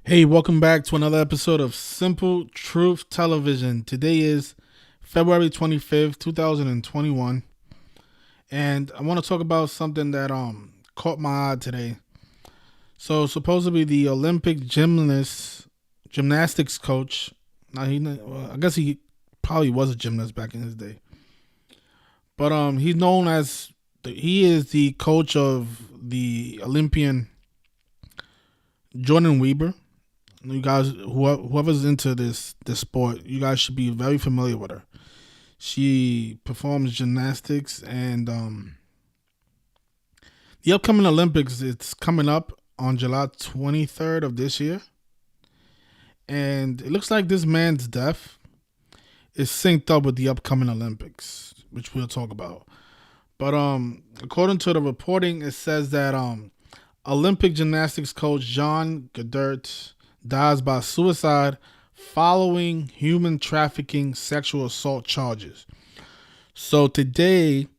Hey, welcome back to another episode of Simple Truth Television. Today is February 25th, 2021, and I want to talk about something that caught my eye today. So, supposedly the Olympic gymnastics coach. Now I guess he probably was a gymnast back in his day, but he's known as he is the coach of the Olympian Jordyn Weiber. You guys, whoever's into this sport, you guys should be very familiar with her. She performs gymnastics, and the upcoming Olympics, it's coming up on July 23rd of this year, and it looks like this man's death is synced up with the upcoming Olympics, which we'll talk about. But according to the reporting, it says that Olympic gymnastics coach Geddert dies by suicide following human trafficking sexual assault charges. So today,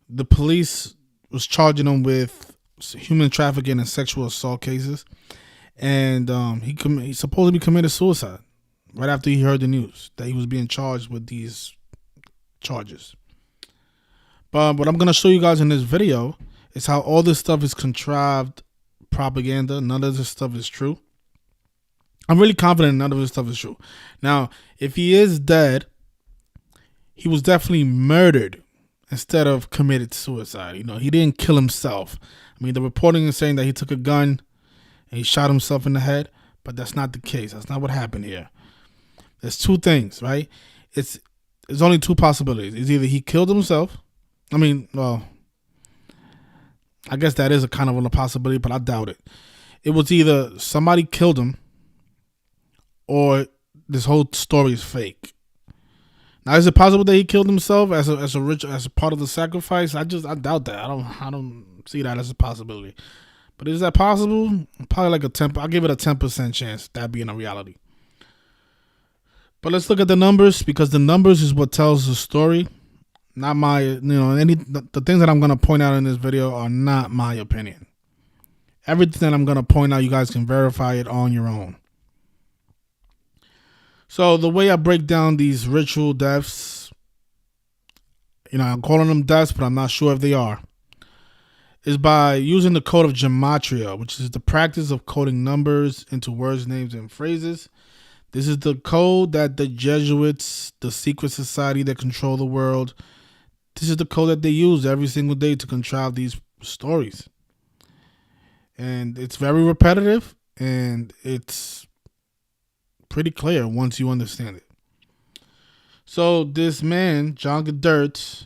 the police was charging him with human trafficking and sexual assault cases, and he supposedly committed suicide right after he heard the news that he was being charged with these charges. But what I'm going to show you guys in this video is how all this stuff is contrived propaganda. None of this stuff is true. I'm really confident none of this stuff is true. Now, if he is dead, he was definitely murdered instead of committed suicide. You know, he didn't kill himself. I mean, the reporting is saying that he took a gun and he shot himself in the head, but that's not the case. That's not what happened here. There's two things, right? There's only two possibilities. It's either he killed himself. I mean, well, I guess that is a kind of a possibility, but I doubt it. It was either somebody killed him, or this whole story is fake. Now, is it possible that he killed himself as a part of the sacrifice? I doubt that. I don't see that as a possibility. But is that possible? Probably like I'll give it a 10% chance that being a reality. But let's look at the numbers, because the numbers is what tells the story. Not my, the things that I'm gonna point out in this video are not my opinion. Everything that I'm gonna point out, you guys can verify it on your own. So the way I break down these ritual deaths, I'm calling them deaths, but I'm not sure if they are, is by using the code of gematria, which is the practice of coding numbers into words, names, and phrases. This is the code that the Jesuits, the secret society that control the world, this is the code that they use every single day to contrive these stories. And it's very repetitive, and it's pretty clear once you understand it. So this man, John Geddert,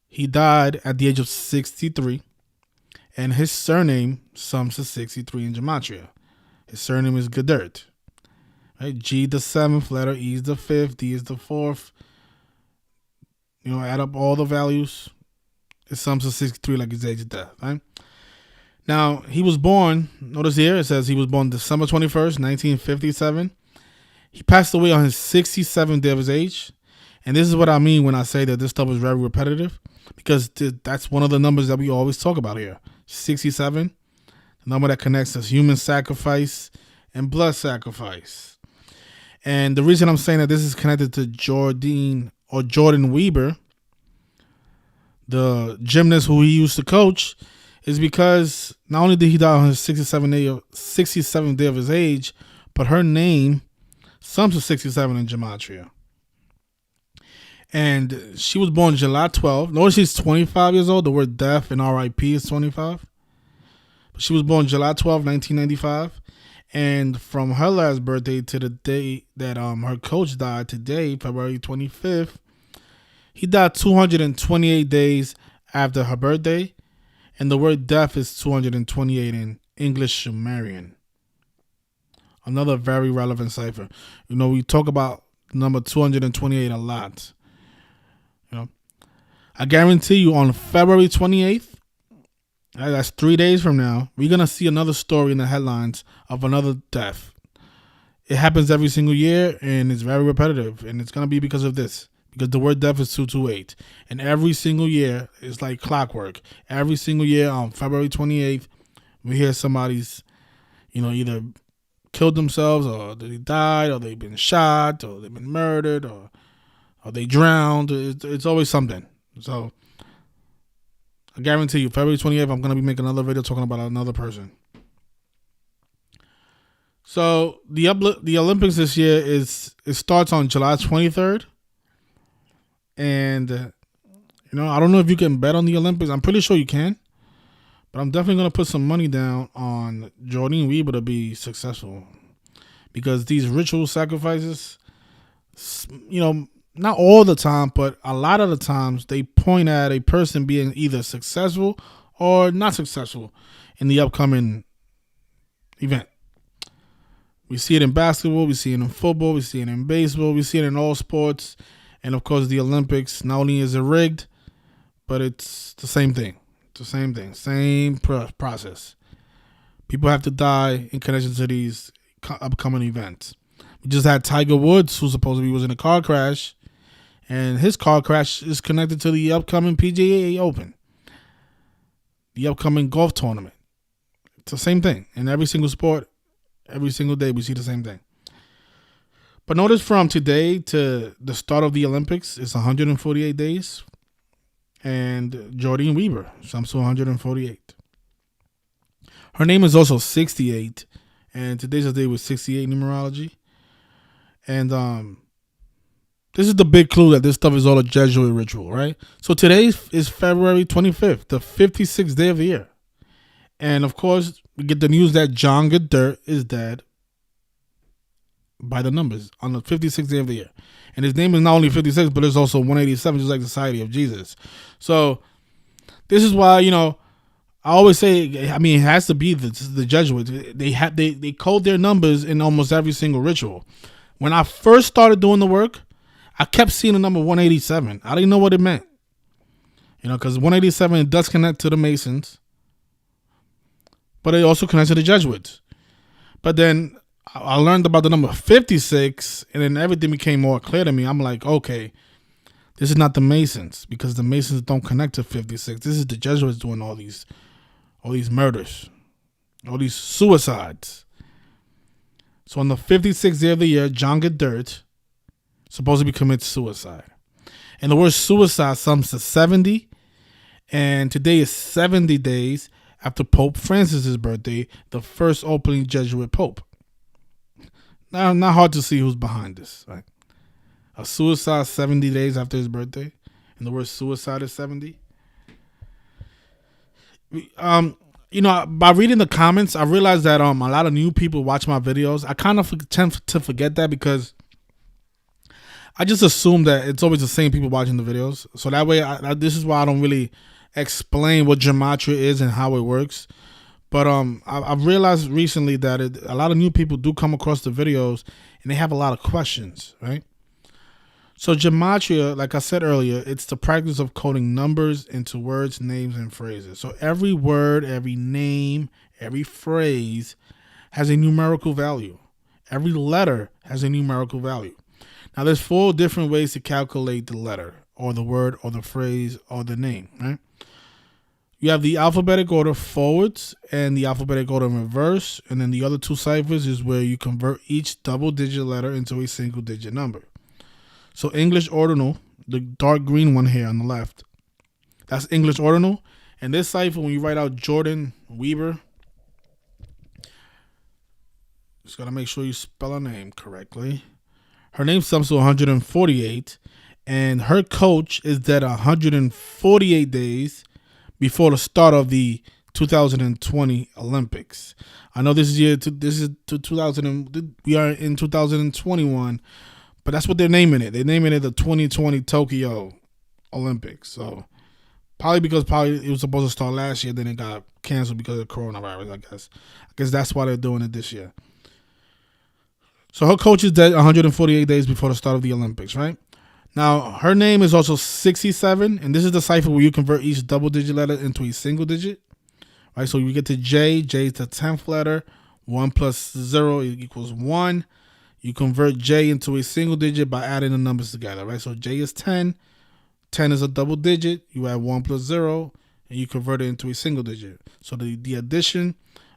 he died at the age of 63, and his surname sums to 63 in gematria. His surname is Geddert. Right? G the 7th letter, E is the 5th, D is the 4th. Add up all the values, it sums to 63 like his age of death. Right? Now, he was born, notice here, it says he was born December 21st, 1957. He passed away on his 67th day of his age. And this is what I mean when I say that this stuff is very repetitive, because that's one of the numbers that we always talk about here. 67, the number that connects us human sacrifice and blood sacrifice. And the reason I'm saying that this is connected to Jordyn Weiber, the gymnast who he used to coach, is because not only did he die on his 67th day of his age, but her name sums to 67 in gematria. And she was born July 12th. Notice she's 25 years old. The word death in RIP is 25. But she was born July 12th, 1995. And from her last birthday to the day that her coach died today, February 25th, he died 228 days after her birthday. And the word death is 228 in English Sumerian. Another very relevant cipher. We talk about number 228 a lot. I guarantee you on February 28th, that's 3 days from now, we're going to see another story in the headlines of another death. It happens every single year, and it's very repetitive. And it's going to be because of this. Because the word death is 228. And every single year, it's like clockwork. Every single year on February 28th, we hear somebody's, either killed themselves, or they died, or they've been shot, or they've been murdered, or they drowned. It's always something. So I guarantee you, February 28th, I'm going to be making another video talking about another person. So the Olympics this year it starts on July 23rd. And, I don't know if you can bet on the Olympics. I'm pretty sure you can. But I'm definitely going to put some money down on Jordyn Weiber to be successful. Because these ritual sacrifices, not all the time, but a lot of the times they point at a person being either successful or not successful in the upcoming event. We see it in basketball, we see it in football, we see it in baseball, we see it in all sports. And of course, the Olympics, not only is it rigged, but it's the same thing. It's the same thing, same process. People have to die in connection to these upcoming events. We just had Tiger Woods, who supposedly was in a car crash, and his car crash is connected to the upcoming PGA Open, the upcoming golf tournament. It's the same thing. In every single sport, every single day, we see the same thing. But notice from today to the start of the Olympics, it's 148 days. And Jordyn Weiber jumps to 148. Her name is also 68. And today's the day with 68 numerology. And this is the big clue that this stuff is all a Jesuit ritual, right? So today is February 25th, the 56th day of the year. And of course, we get the news that John Geddert is dead by the numbers on the 56th day of the year. And his name is not only 56, but it's also 187, just like the Society of Jesus. So this is why, I always say, it has to be the Jesuits. They code their numbers in almost every single ritual. When I first started doing the work, I kept seeing the number 187. I didn't know what it meant. Because 187 does connect to the Masons, but it also connects to the Jesuits. But then I learned about the number 56, and then everything became more clear to me. I'm like, okay, this is not the Masons, because the Masons don't connect to 56. This is the Jesuits doing all these murders, all these suicides. So on the 56th day of the year, John Geddert supposedly commits suicide. And the word suicide sums to 70, and today is 70 days after Pope Francis's birthday, the first openly Jesuit Pope. Now, not hard to see who's behind this, right? A suicide 70 days after his birthday, and the word suicide is 70. By reading the comments, I realized that a lot of new people watch my videos. I kind of tend to forget that because I just assume that it's always the same people watching the videos. So that way, this is why I don't really explain what gematria is and how it works. But I've realized recently that a lot of new people do come across the videos and they have a lot of questions, right? So gematria, like I said earlier, it's the practice of coding numbers into words, names, and phrases. So every word, every name, every phrase has a numerical value. Every letter has a numerical value. Now, there's 4 different ways to calculate the letter or the word or the phrase or the name, right? You have the alphabetic order forwards and the alphabetic order in reverse. And then the other 2 ciphers is where you convert each double-digit letter into a single-digit number. So English ordinal, the dark green one here on the left, that's English ordinal. And this cipher, when you write out Jordyn Weiber, just got to make sure you spell her name correctly. Her name sums to 148. And her coach is dead 148 days before the start of the 2020 Olympics. I know this is 2000. We are in 2021, but that's what they're naming it. They're naming it the 2020 Tokyo Olympics. So probably it was supposed to start last year, then it got canceled because of coronavirus. I guess that's why they're doing it this year. So her coach is dead 148 days before the start of the Olympics, right? Now, her name is also 67, and this is the cipher where you convert each double-digit letter into a single digit. Right, so you get to J. J is the 10th letter. 1 plus 0 equals 1. You convert J into a single digit by adding the numbers together. Right, so J is 10. 10 is a double digit. You add 1 plus 0, and you convert it into a single digit. So the addition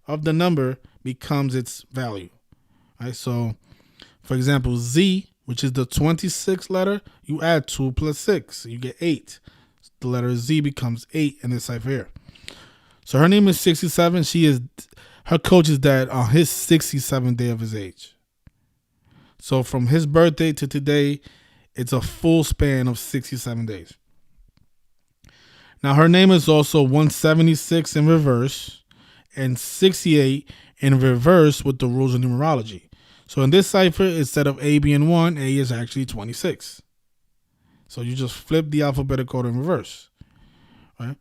of the number becomes its value. Right? So, for example, Z, which is the 26th letter, you add 2 plus 6. You get 8. The letter Z becomes 8 in this cipher here. So her name is 67. Her coach is dad on his 67th day of his age. So from his birthday to today, it's a full span of 67 days. Now her name is also 176 in reverse and 68 in reverse with the rules of numerology. So in this cipher, instead of A being 1, A is actually 26. So you just flip the alphabetical order in reverse. Right?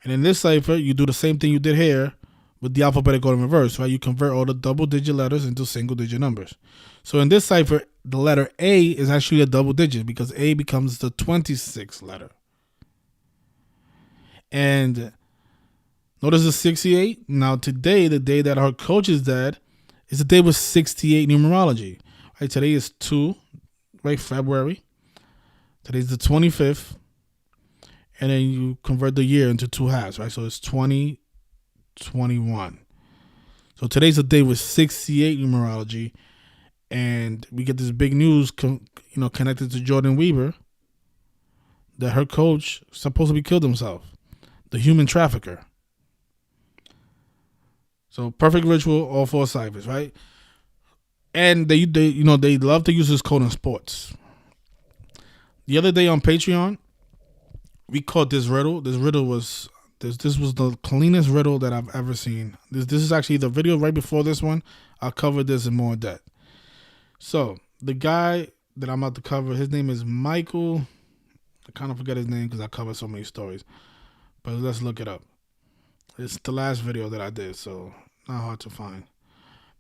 And in this cipher, you do the same thing you did here with the alphabetical order in reverse. Right? You convert all the double-digit letters into single-digit numbers. So in this cipher, the letter A is actually a double digit because A becomes the 26th letter. And notice the 68. Now today, the day that her coach is dead, is the day with 68 numerology. Right? Today is 2, right? February. Today's the 25th. And then you convert the year into 2 halves, right? So it's 2021. So today's the day with 68 numerology. And we get this big news connected to Jordyn Weiber that her coach supposedly killed himself. The human trafficker. So perfect ritual, all 4 ciphers, right? And they love to use this code in sports. The other day on Patreon, we caught this riddle. This was the cleanest riddle that I've ever seen. This is actually the video right before this one. I'll cover this in more depth. So the guy that I'm about to cover, his name is Michael. I kind of forget his name because I cover so many stories. But let's look it up. It's the last video that I did, so not hard to find.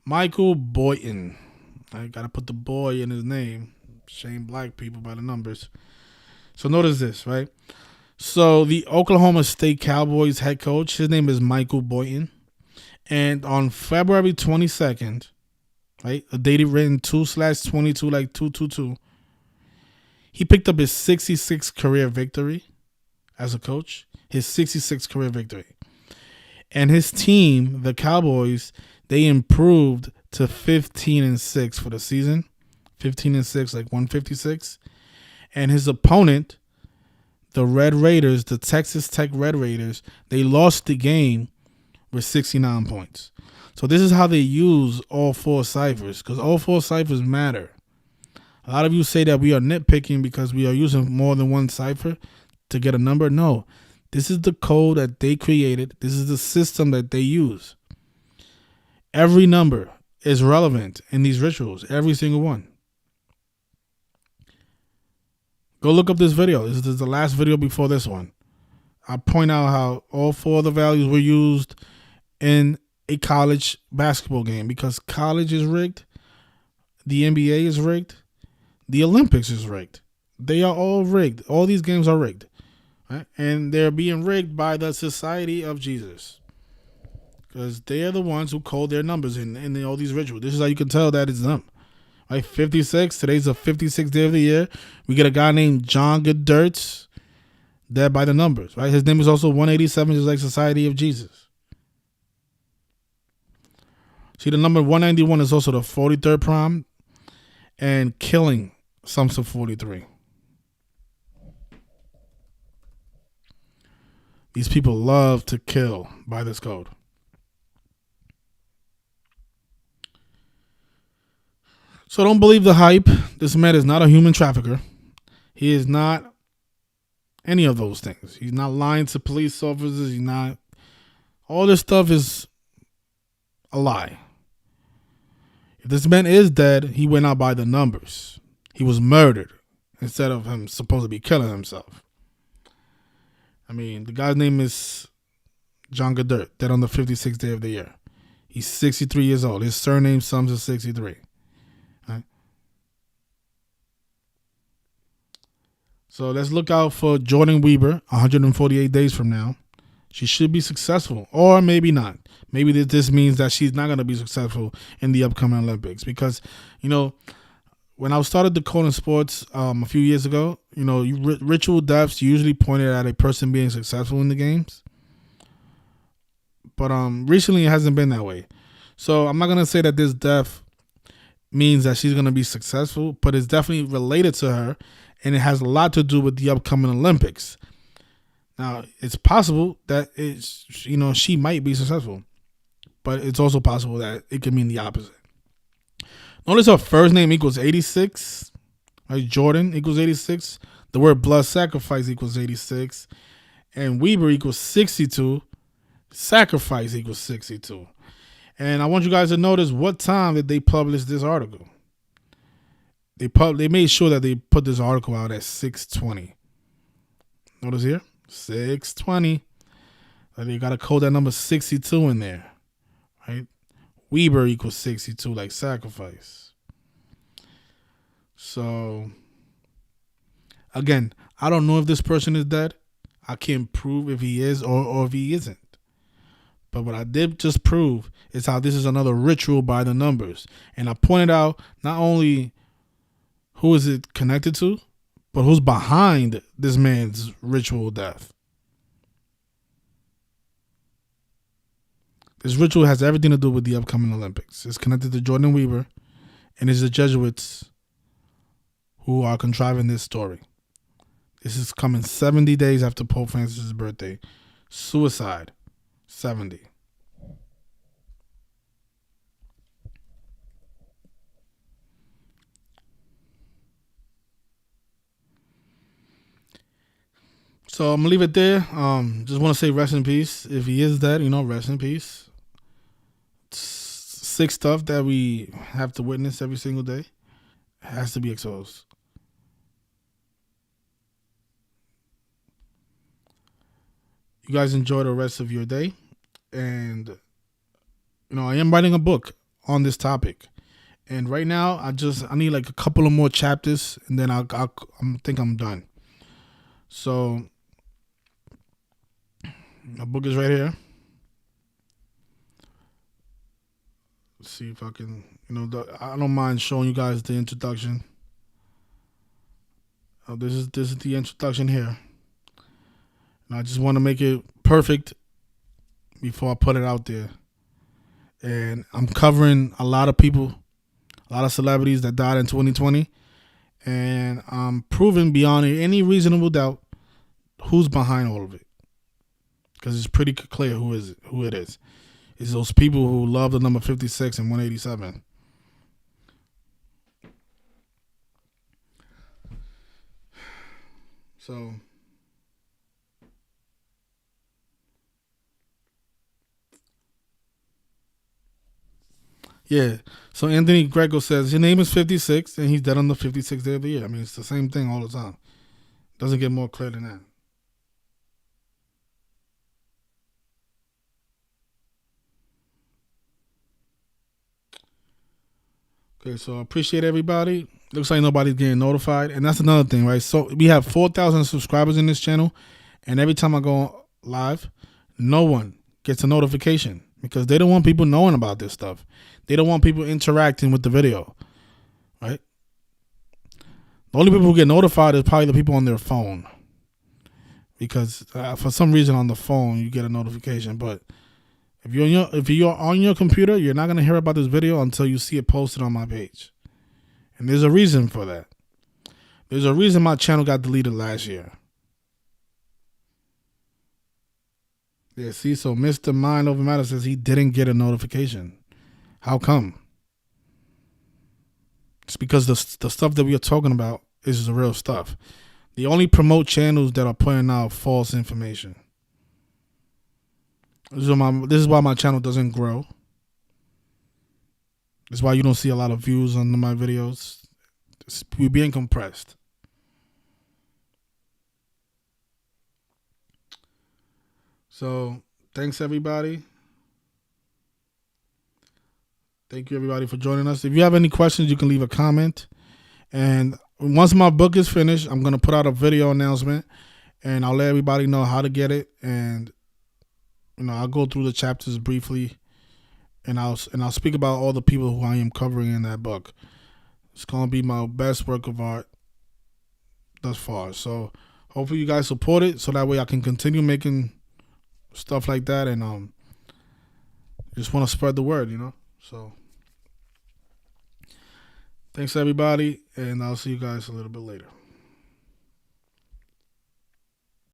Michael Boynton. I gotta put the boy in his name. Shame black people by the numbers. So notice this, right? So the Oklahoma State Cowboys head coach, his name is Michael Boynton. And on February 22nd, right, a date written 2/22, like 222, he picked up his 66th career victory as a coach. His 66th career victory. And his team, the Cowboys, they improved to 15-6 for the season. 15-6, like 156. And his opponent, the Red Raiders, the Texas Tech Red Raiders, they lost the game with 69 points. So this is how they use all 4 ciphers, because all 4 ciphers matter. A lot of you say that we are nitpicking because we are using more than one cipher to get a number. No. This is the code that they created. This is the system that they use. Every number is relevant in these rituals. Every single one. Go look up this video. This is the last video before this one. I point out how all 4 of the values were used in a college basketball game because college is rigged. The NBA is rigged. The Olympics is rigged. They are all rigged. All these games are rigged. Right? And they're being rigged by the Society of Jesus. Because they are the ones who code their numbers in all these rituals. This is how you can tell that it's them. Right? 56. Today's the 56th day of the year. We get a guy named John Geddert, dead by the numbers. Right? His name is also 187, just like Society of Jesus. See, the number 191 is also the 43rd prime. And killing sums to 43. These people love to kill by this code. So don't believe the hype. This man is not a human trafficker. He is not any of those things. He's not lying to police officers. He's not. All this stuff is a lie. If this man is dead, he went out by the numbers. He was murdered instead of him supposed to be killing himself. I mean, the guy's name is John Geddert, dead on the 56th day of the year. He's 63 years old. His surname sums to 63. Right? So let's look out for Jordyn Weiber 148 days from now. She should be successful, or maybe not. Maybe this means that she's not going to be successful in the upcoming Olympics because, when I started the code in sports a few years ago, ritual deaths usually pointed at a person being successful in the games. But recently it hasn't been that way. So I'm not gonna say that this death means that she's gonna be successful, but it's definitely related to her, and it has a lot to do with the upcoming Olympics. Now, it's possible that she might be successful, but it's also possible that it could mean the opposite. Notice her first name equals 86, right? Jordyn equals 86. The word blood sacrifice equals 86, and Weiber equals 62. Sacrifice equals 62. And I want you guys to notice what time did they publish this article. They made sure that they put this article out at 6:20. Notice here, 6:20. They got to code that number 62 in there, right? Weiber equals 62, like sacrifice. So, again, I don't know if this person is dead. I can't prove if he is or if he isn't. But what I did just prove is how this is another ritual by the numbers. And I pointed out not only who is it connected to, but who's behind this man's ritual death. This ritual has everything to do with the upcoming Olympics. It's connected to Jordyn Weiber, and it's the Jesuits who are contriving this story. This is coming 70 days after Pope Francis' birthday. Suicide. 70. So I'm gonna leave it there. Just want to say rest in peace. If he is dead, rest in peace. Sick stuff that we have to witness every single day has to be exposed. You guys enjoy the rest of your day. And, I am writing a book on this topic. And right now, I need like a couple of more chapters, and then I think I'm done. So, my book is right here. Let's see if I can, I don't mind showing you guys the introduction. This is the introduction here. And I just want to make it perfect before I put it out there. And I'm covering a lot of people, a lot of celebrities that died in 2020. And I'm proving beyond any reasonable doubt who's behind all of it. Because it's pretty clear who it is. It's those people who love the number 56 and 187. So, yeah. So Anthony Greco says his name is 56 and he's dead on the 56th day of the year. I mean, it's the same thing all the time. Doesn't get more clear than that. Okay, so I appreciate everybody. Looks like nobody's getting notified. And that's another thing, right? So we have 4,000 subscribers in this channel. And every time I go live, no one gets a notification because they don't want people knowing about this stuff. They don't want people interacting with the video, right? The only people who get notified is probably the people on their phone. Because for some reason on the phone, you get a notification. But if you're on your computer, you're not going to hear about this video until you see it posted on my page. And there's a reason for that. There's a reason my channel got deleted last year. Yeah, see, so Mr. Mind Over Matter says he didn't get a notification. How come? It's because the stuff that we are talking about is the real stuff. They only promote channels that are putting out false information. This is why my channel doesn't grow. This is why you don't see a lot of views on my videos. We're being compressed. So, thanks everybody. Thank you everybody for joining us. If you have any questions, you can leave a comment. And once my book is finished, I'm going to put out a video announcement. And I'll let everybody know how to get it. And I'll go through the chapters briefly, and I'll speak about all the people who I am covering in that book. It's gonna be my best work of art thus far. So hopefully you guys support it, so that way I can continue making stuff like that, and just want to spread the word, So thanks everybody, and I'll see you guys a little bit later.